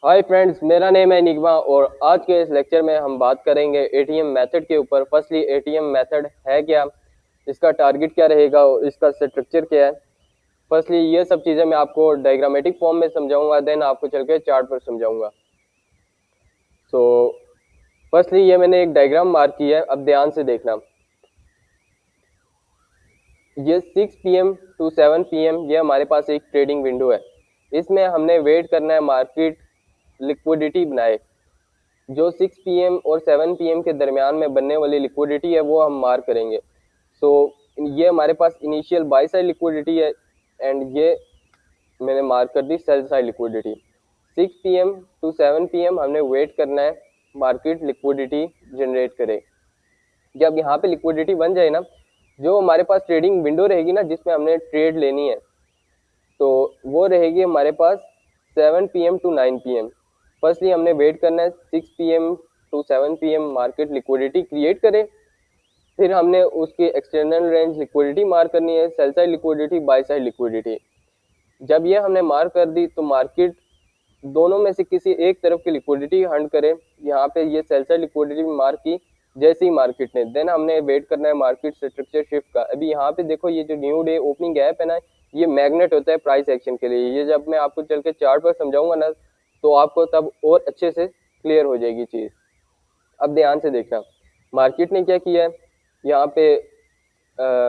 Hi friends, मेरा name है Nigma और आज के इस लेक्चर में हम बात करेंगे एटीएम मेथड के ऊपर। फर्स्टली एटीएम मेथड है क्या, इसका टारगेट क्या रहेगा और इसका स्ट्रक्चर क्या है। फर्स्टली ये सब चीज़ें मैं आपको डायग्रामेटिक फॉर्म में समझाऊंगा, देन आपको चल के चार्ट पर समझाऊंगा। सो फर्स्टली ये मैंने एक डायग्राम मार्क की है, अब ध्यान से देखना। ये 6 PM टू 7 PM ये हमारे पास एक ट्रेडिंग विंडो है। इसमें हमने वेट करना है मार्केट लिक्विडिटी बनाए। जो 6 PM और 7 PM के दरमियान में बनने वाली लिक्विडिटी है वो हम मार्क करेंगे। सो ये हमारे पास इनिशियल बाय साइड लिक्विडिटी है एंड ये मैंने मार्क कर दी sell side liquidity. 6 PM to 7 PM हमने वेट करना है मार्केट लिक्विडिटी जनरेट करे। जब यहाँ पे लिक्विडिटी बन जाए ना, जो हमारे पास ट्रेडिंग विंडो रहेगी ना जिसमें हमने ट्रेड लेनी है, तो वो रहेगी हमारे पास 7 PM टू 9 PM। फर्स्टली हमने वेट करना है 6 PM to 7 PM market liquidity create करे, फिर हमने उसकी एक्सटर्नल रेंज लिक्विडिटी मार्क करनी है, cell side liquidity, bye side liquidity. जब ये हमने मार्क कर दी तो मार्केट दोनों में से किसी एक तरफ की लिक्विडिटी हंट करे। यहाँ पे ये सेल साइड लिक्विडिटी मार्क की जैसे ही मार्केट ने, देन हमने वेट करना है मार्केट स्ट्रक्चर शिफ्ट का। अभी यहाँ पे देखो, ये जो न्यू डे ओपनिंग गैप है ना, ये मैग्नेट होता है प्राइस एक्शन के लिए। ये जब मैं आपको चल के चार्ट पर समझाऊंगा ना, तो आपको तब और अच्छे से क्लियर हो जाएगी चीज़। अब ध्यान से देखना, मार्केट ने क्या किया है, यहाँ पे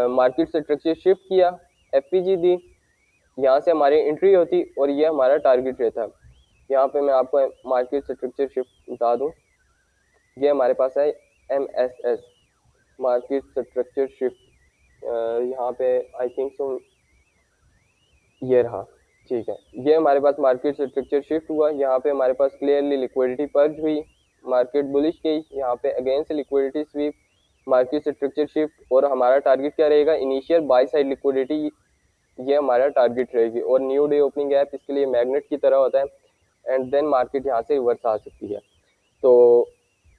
मार्केट स्ट्रक्चर शिफ्ट किया, एफपीजी दी, यहाँ से हमारी एंट्री होती और ये हमारा टारगेट रहता। यहाँ पे मैं आपको मार्केट स्ट्रक्चर शिफ्ट बता दूँ, ये हमारे पास है MSS मार्केट स्ट्रक्चर शिफ्ट। यहाँ पे आई थिंक सो ये रहा, ठीक है। ये हमारे पास मार्केट स्ट्रक्चर शिफ्ट हुआ, यहाँ पे हमारे पास क्लियरली लिक्विडिटी पर्ज हुई, मार्केट बुलिश गई, यहाँ पे अगेन से liquidity SVEEP, market structure shift. और हमारा टारगेट क्या रहेगा, इनिशियल बाय साइड लिक्विडिटी, ये हमारा टारगेट रहेगी। और न्यू डे ओपनिंग गैप इसके लिए मैग्नेट की तरह होता है एंड देन मार्केट यहाँ से रिवर्स आ सकती है। तो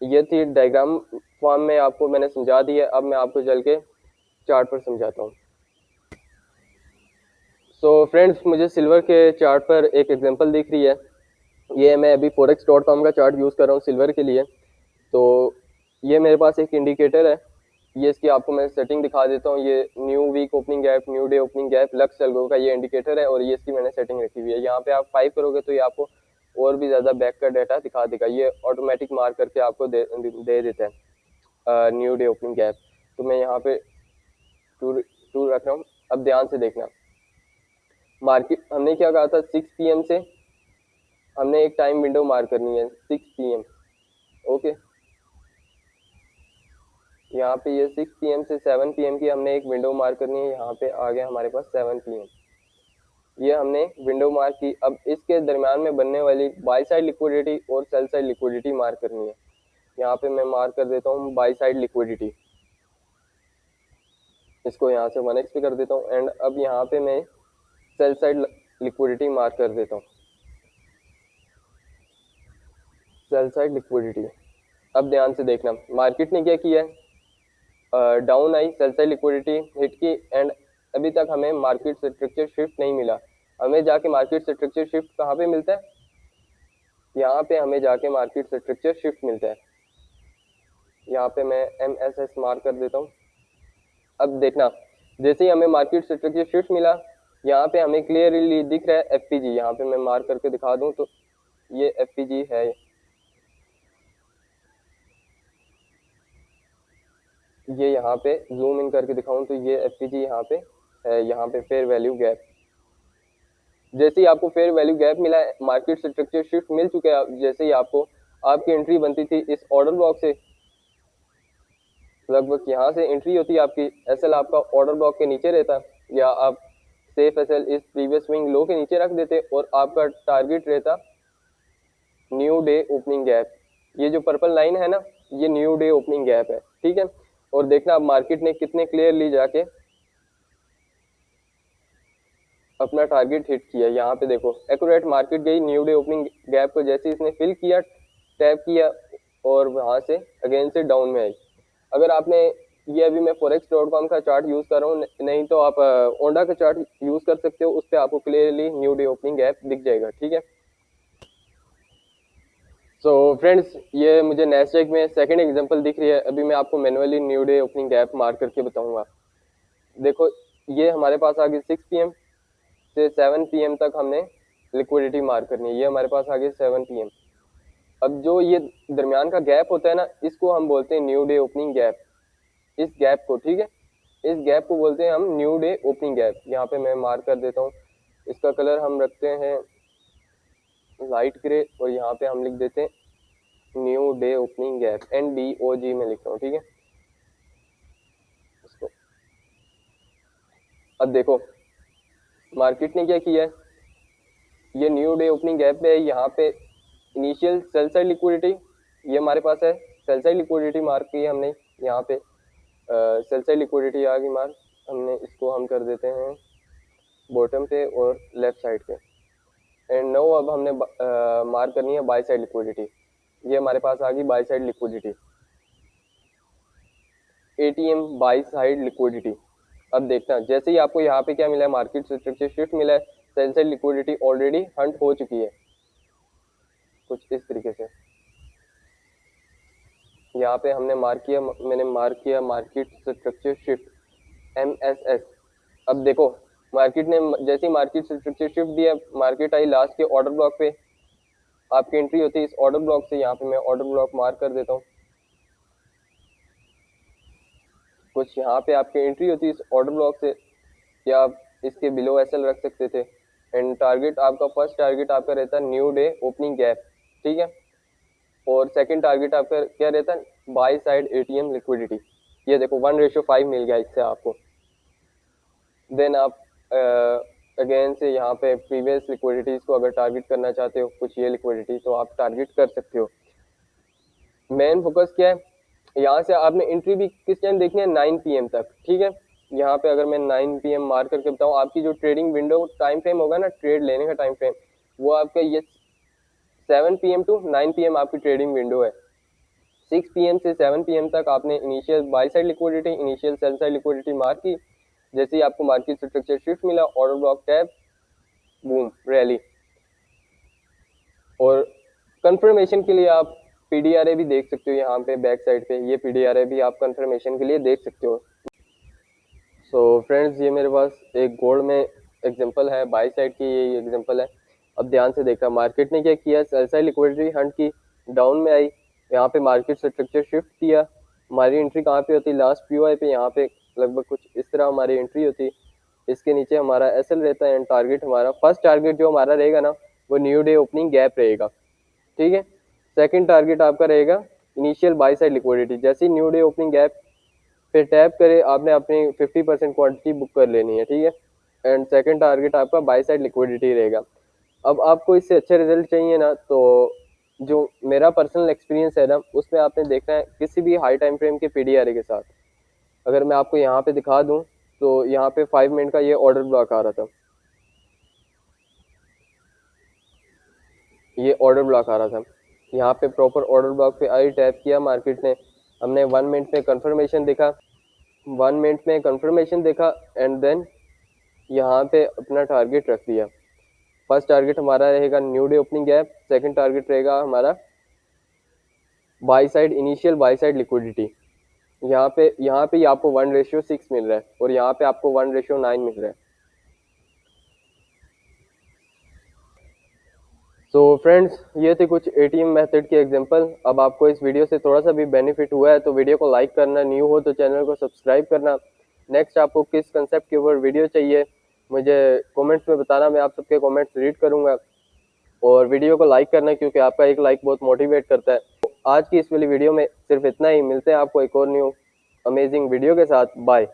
ये थी डायग्राम फॉर्म में आपको मैंने समझा दी है। अब मैं आपको चल के चार्ट पर समझाता हूँ। सो फ्रेंड्स, मुझे सिल्वर के चार्ट पर एक एग्जांपल दिख रही है। ये मैं अभी forex.com का चार्ट यूज़ कर रहा हूँ सिल्वर के लिए। तो ये मेरे पास एक इंडिकेटर है, ये इसकी आपको मैं सेटिंग दिखा देता हूँ। ये new week opening gap, new day opening gap, Lux algo का ये इंडिकेटर है और ये इसकी मैंने सेटिंग रखी हुई है। यहाँ पे आप 5 करोगे तो ये आपको और भी ज़्यादा बैक का डाटा दिखा देगा। ये ऑटोमेटिक मार्क करके आपको दे देता है न्यू डे ओपनिंग गैप। तो मैं यहाँ पे टू रख रहा हूँ। अब ध्यान से देखना, मार्केट हमने क्या कहा था, 6 PM से हमने एक टाइम विंडो मार्क करनी है 6 PM। ओके, यहाँ पे ये 6 PM से 7 PM की हमने एक विंडो मार्क करनी है। यहाँ पे आ गया हमारे पास 7 PM, ये हमने विंडो मार्क की। अब इसके दरमियान में बनने वाली बाय साइड लिक्विडिटी और सेल साइड लिक्विडिटी मार्क करनी है। यहाँ पे मैं मार्क कर देता हूँ बाय साइड लिक्विडिटी, इसको यहाँ से 1x पे कर देता हूँ एंड अब यहाँ पे मैं सेल साइड लिक्विडिटी मार्क कर देता हूँ, सेल साइड लिक्विडिटी। अब ध्यान से देखना, मार्केट ने क्या किया है, down I, cell side liquidity hit की एंड अभी तक हमें मार्केट स्ट्रक्चर शिफ्ट नहीं मिला। हमें जाके मार्केट स्ट्रक्चर शिफ्ट कहाँ पे मिलता है, यहाँ पे हमें जाके मार्केट स्ट्रक्चर शिफ्ट मिलता है। यहाँ पे मैं MSS मार्क कर देता हूँ। अब देखना, जैसे ही हमें मार्केट स्ट्रक्चर शिफ्ट मिला, यहाँ पे हमें क्लियरली दिख रहा है FPG। यहाँ पे मैं मार्क करके दिखा दूँ तो ये FPG है। ये यहाँ पे जूम इन करके दिखाऊं तो ये FPG यहाँ पे है, यहाँ पे फेयर वैल्यू गैप। जैसे ही आपको फेयर वैल्यू गैप मिला है, मार्केट स्ट्रक्चर शिफ्ट मिल चुका है। जैसे ही आपको आपकी एंट्री बनती थी इस ऑर्डर ब्लॉक से, लगभग यहाँ से एंट्री होती है आपकी। SL आपका ऑर्डर ब्लॉक के नीचे रहता, या आप सेफ SL इस प्रीवियस स्विंग लो के नीचे रख देते और आपका टारगेट रहता न्यू डे ओपनिंग गैप। ये जो पर्पल लाइन है ना, ये न्यू डे ओपनिंग गैप है, ठीक है। और देखना अब मार्केट ने कितने क्लियरली जाके अपना टारगेट हिट किया। यहाँ पे देखो एक्यूरेट मार्केट गई न्यू डे ओपनिंग गैप को, जैसे इसने फिल किया, टैप किया और वहाँ से अगेन से डाउन में आई। अगर आपने ये अभी मैं forex.com का चार्ट यूज़ कर रहा हूँ, नहीं तो आप ओंडा का चार्ट यूज़ कर सकते हो, उस पर आपको clearly new day opening gap दिख जाएगा, ठीक है। सो फ्रेंड्स, ये मुझे नैस्डैक में सेकंड एग्जांपल दिख रही है। अभी मैं आपको manually new day opening gap mark करके बताऊंगा। देखो, ये हमारे पास आ गई 6 पीएम से 7 पीएम तक हमने लिक्विडिटी मार्क करनी है। ये हमारे पास आ गई 7 पीएम। अब जो ये दरमियान का गैप होता है ना, इसको हम बोलते हैं न्यू डे ओपनिंग गैप। इस गैप को, ठीक है, इस गैप को बोलते हैं हम न्यू डे ओपनिंग गैप। यहाँ पे मैं मार्क कर देता हूँ। इसका कलर हम रखते हैं लाइट ग्रे और यहाँ पे हम लिख देते हैं new day opening gap, NDOG में लिखता हूँ, ठीक है इसको। अब देखो मार्केट ने क्या किया है, ये न्यू डे ओपनिंग गैप पे है। यहाँ पे इनिशियल सेल साइड लिक्विडिटी ये हमारे पास है, सेल साइड लिक्विडिटी मार्क की है हमने। यहाँ पे सेल साइड लिक्विडिटी आ गई मार्क, हमने इसको हम कर देते हैं बॉटम पे और लेफ्ट साइड पे। एंड नो अब हमने मार्क करनी है बाय साइड लिक्विडिटी। ये हमारे पास आ गई bye side liquidity, ATM bye side liquidity. अब देखना, जैसे ही आपको यहाँ पे क्या मिला है, मार्केट स्ट्रक्चर शिफ्ट मिला है, cell side liquidity already Hunt हो चुकी है कुछ इस तरीके से। यहाँ पे हमने मार्क किया, मैंने मार्क किया मार्केट स्ट्रक्चर शिफ्ट, MSS। अब देखो मार्केट ने जैसे ही मार्केट स्ट्रक्चर शिफ्ट दिया, मार्केट आई लास्ट के ऑर्डर ब्लॉक पे। आपकी एंट्री होती है इस ऑर्डर ब्लॉक से। यहाँ पे मैं ऑर्डर ब्लॉक मार्क कर देता हूँ। कुछ यहाँ पे आपकी एंट्री होती है इस ऑर्डर ब्लॉक से, या आप इसके बिलो SL रख सकते थे। एंड टारगेट आपका, फर्स्ट टारगेट आपका रहता है न्यू डे ओपनिंग गैप, ठीक है। और सेकंड टारगेट आपका क्या रहता है, बाय साइड ATM लिक्विडिटी। ये देखो 1:5 मिल गया इससे आपको। देन आप अगेन से यहाँ पे प्रीवियस लिक्विडिटीज को अगर टारगेट करना चाहते हो, कुछ ये लिक्विडिटी, तो आप टारगेट कर सकते हो। मेन फोकस क्या है, यहाँ से आपने एंट्री भी किस टाइम देखनी है, 9 PM तक, ठीक है। यहाँ पे अगर मैं 9 PM मार्क करके बताऊँ, आपकी जो ट्रेडिंग विंडो टाइम फ्रेम होगा ना, ट्रेड लेने का टाइम फ्रेम, वो आपका ये 7 PM टू 9 PM आपकी ट्रेडिंग विंडो है। 6 PM से 7 PM तक आपने initial buy side liquidity, initial cell side liquidity mark की। जैसे ही आपको मार्केट स्ट्रक्चर शिफ्ट मिला, order block tap, boom, rally. और कंफर्मेशन के लिए आप PDRA भी देख सकते हो। यहाँ पे बैक साइड पे ये PDRA भी आप कंफर्मेशन के लिए देख सकते हो। सो फ्रेंड्स, ये मेरे पास एक गोल्ड में एग्जांपल है, बाय साइड की ये एग्जांपल है। अब ध्यान से देखा, मार्केट ने क्या किया, सेल साइड लिक्विडिटी हंट की, डाउन में आई। यहाँ पे मार्केट स्ट्रक्चर शिफ्ट किया। हमारी एंट्री कहाँ पे होती, लास्ट POI पे। यहाँ पे लगभग कुछ इस तरह हमारी एंट्री होती। इसके नीचे हमारा SL रहता है। एंड टारगेट हमारा, फर्स्ट टारगेट जो हमारा रहेगा ना, वो न्यू डे ओपनिंग गैप रहेगा, ठीक है। सेकंड टारगेट आपका रहेगा इनिशियल बाय साइड लिक्विडिटी। जैसे ही न्यू डे ओपनिंग गैप पे टैप करे, आपने अपनी 50% क्वांटिटी बुक कर लेनी है, ठीक है। एंड सेकंड टारगेट आपका बाय साइड लिक्विडिटी रहेगा। अब आपको इससे अच्छे रिजल्ट चाहिए ना, तो जो मेरा पर्सनल एक्सपीरियंस है ना, उसमें आपने देखना है किसी भी हाई टाइम फ्रेम के PDRA के साथ। अगर मैं आपको यहाँ पे दिखा दूँ, तो यहाँ पे 5 मिनट का ये ऑर्डर ब्लॉक आ रहा था, ये ऑर्डर ब्लॉक आ रहा था। यहाँ पे प्रॉपर ऑर्डर ब्लॉक पे आई, टैप किया मार्केट ने, हमने 1 मिनट में कंफर्मेशन देखा, 1 मिनट में कंफर्मेशन देखा। एंड देन यहाँ पे अपना टारगेट रख दिया। फर्स्ट टारगेट हमारा रहेगा new day opening gap, second target रहेगा हमारा by side, initial buy side liquidity. यहाँ पे आपको 1:6 मिल रहा है और यहाँ पे आपको 1:9 मिल रहा है। सो फ्रेंड्स, ये थे कुछ ATM मेथड के एग्जांपल। अब आपको इस वीडियो से थोड़ा सा भी बेनिफिट हुआ है तो वीडियो को लाइक करना, न्यू हो तो चैनल को सब्सक्राइब करना। नेक्स्ट आपको किस कंसेप्ट के ऊपर वीडियो चाहिए, मुझे कमेंट्स में बताना, मैं आप सबके कमेंट्स रीड करूँगा। और वीडियो को लाइक करना, क्योंकि आपका एक लाइक बहुत मोटिवेट करता है। तो आज की इस वाली वीडियो में सिर्फ इतना ही। मिलते हैं आपको एक और न्यू अमेजिंग वीडियो के साथ। बाय।